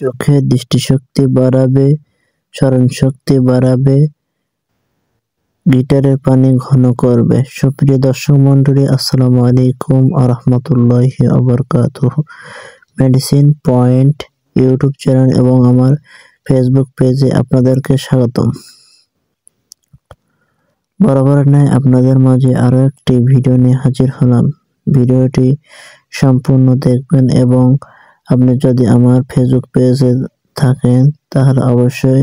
চোখের দৃষ্টিশক্তি বাড়াবে, স্মরণশক্তি বাড়াবে, গিটারের পানি ঘন করবে। সুপ্রিয় দর্শক মণ্ডলী, আসসালামু আলাইকুম ওয়া রাহমাতুল্লাহি ওয়া বারাকাতুহু। মেডিসিন পয়েন্ট ইউটিউব চ্যানেল এবং আমার ফেসবুক পেজে আপনাদেরকে স্বাগতম। বরাবর ন্যায় আপনাদের মাঝে আরো একটি ভিডিও নিয়ে হাজির হলাম। ভিডিওটি সম্পূর্ণ দেখবেন এবং আপনি যদি আমার ফেসবুক পেজে থাকেন তাহলে অবশ্যই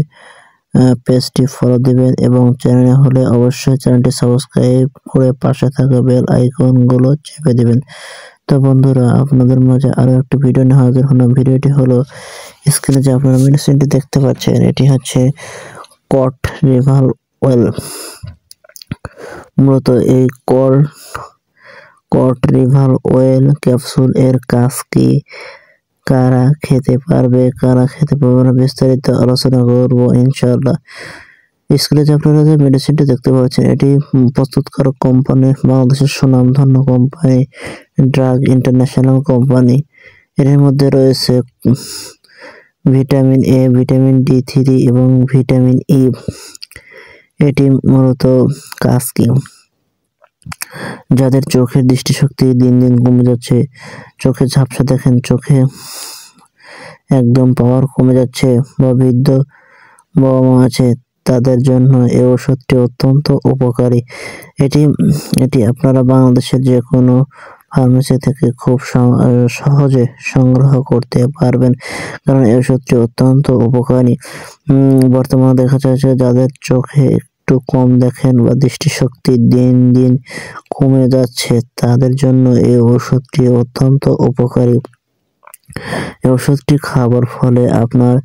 পেজটি ফলো দিবেন এবং চ্যানেলে হলে অবশ্যই চ্যানেলটি সাবস্ক্রাইব করে পাশে থাকা বেল আইকনগুলো চেপে দিবেন। তো বন্ধুরা, আপনাদের মাঝে আরো একটি ভিডিও নিয়ে হাজির হলাম। ভিডিওটি হলো স্ক্রিনে যে আপনারা মেডিসিনটি দেখতে পাচ্ছেন, এটি হচ্ছে কট রিভাল অয়েল। মূলত এই কট রিভাল অয়েল ক্যাপসুল এর কাজ কি, কারা খেতে পারবে কারা খেতে পারবে না, বিস্তারিত আলোচনা করব ইনশাআল্লাহ। স্ক্রিনে যে আপনারা যে মেডিসিনটি দেখতে পাচ্ছেন, এটি প্রস্তুতকারক কোম্পানি বাংলাদেশের সুনামধন্য কোম্পানি ড্রাগ ইন্টারন্যাশনাল কোম্পানি। এর মধ্যে রয়েছে ভিটামিন এ, ভিটামিন D3 এবং ভিটামিন ই। এটি মূলত কাজ কি, যাদের চোখের দৃষ্টিশক্তি দিন দিন কমে যাচ্ছে, চোখে ঝাপসা দেখেন, চোখে একদম পাওয়ার কমে যাচ্ছে বা বৃদ্ধ বাবা মা আছে, তাদের জন্য এই ওষুধটি অত্যন্ত উপকারী। এটি আপনারা বাংলাদেশের যে কোনো ফার্মেসি থেকে খুব সহজে সংগ্রহ করতে পারবেন, কারণ এই ওষুধটি অত্যন্ত উপকারী। বর্তমানে দেখা যাচ্ছে যাদের চোখে একটু কম দেখেন বা দৃষ্টিশক্তি দিন দিন কমে যাচ্ছে, তাদের জন্য এই ওষুধটি অত্যন্ত উপকারী। এই ওষুধটি খাবার ফলে আপনার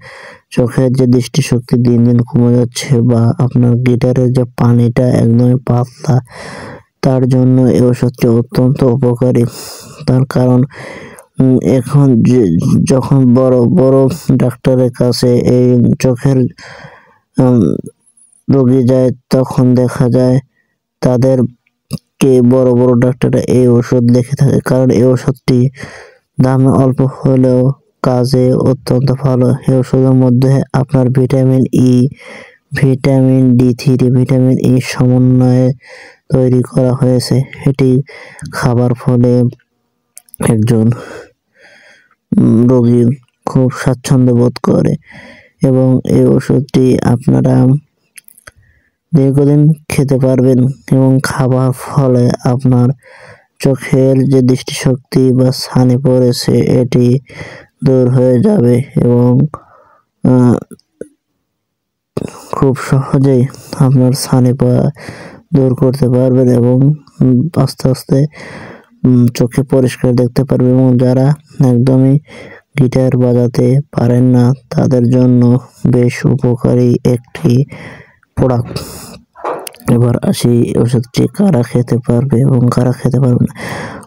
চোখের যে দৃষ্টিশক্তি দিন দিন কমে যাচ্ছে বা আপনার গিটারের যে পানিটা একদমই পাতলা, তার জন্য এই ওষুধটি অত্যন্ত উপকারী। তার কারণ এখন যখন বড় বড় ডাক্তারের কাছে এই চোখের রোগী যায়, তখন দেখা যায় তাদেরকে বড় বড় ডাক্তাররা এই ওষুধ লিখে থাকে, কারণ এই ওষুধটি দামে অল্প হলেও কাজে অত্যন্ত ভালো। এই ওষুধের মধ্যে আপনার vitamin E, vitamin D3, vitamin E সমন্বয়ে তৈরি করা হয়েছে। এটি খাবার ফলে একজন রোগী খুব স্বাচ্ছন্দ্য বোধ করে এবং এই ওষুধটি আপনারা দীর্ঘদিন খেতে পারবেন এবং খাবার ফলে আপনার চোখের যে দৃষ্টিশক্তি বা ছানি পড়েছে এটি দূর হয়ে যাবে এবং খুব সহজেই আপনার ছানি দূর করতে পারবেন এবং আস্তে আস্তে চোখে পরিষ্কার দেখতে পারবেন। এবং যারা একদমই গিটার বাজাতে পারেন না, তাদের জন্য বেশ উপকারী একটি প্রোডাক্ট। এবার আসি ওষুধটি কারা খেতে পারবে এবং কারা খেতে পারবে না।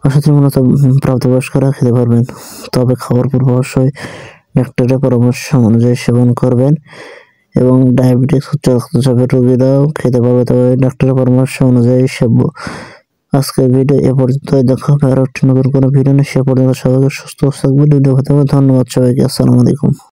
ওষুধটি মূলত প্রাপ্তবয়স্করা খেতে পারবেন, তবে খাওয়ার পর অবশ্যই ডাক্তারের পরামর্শ অনুযায়ী সেবন করবেন। এবং ডায়াবেটিস, উচ্চ রক্তচাপের রোগীরাও খেতে পারবে, তবে ডাক্তারের পরামর্শ অনুযায়ী সেবন। আজকের ভিডিও এ পর্যন্ত, দেখা হবে আরো একটি নতুন কোনো ভিডিও নিয়ে। সে পর্যন্ত সবাইকে সুস্থ থাকবেন। ধন্যবাদ সবাইকে। আসসালামু আলাইকুম।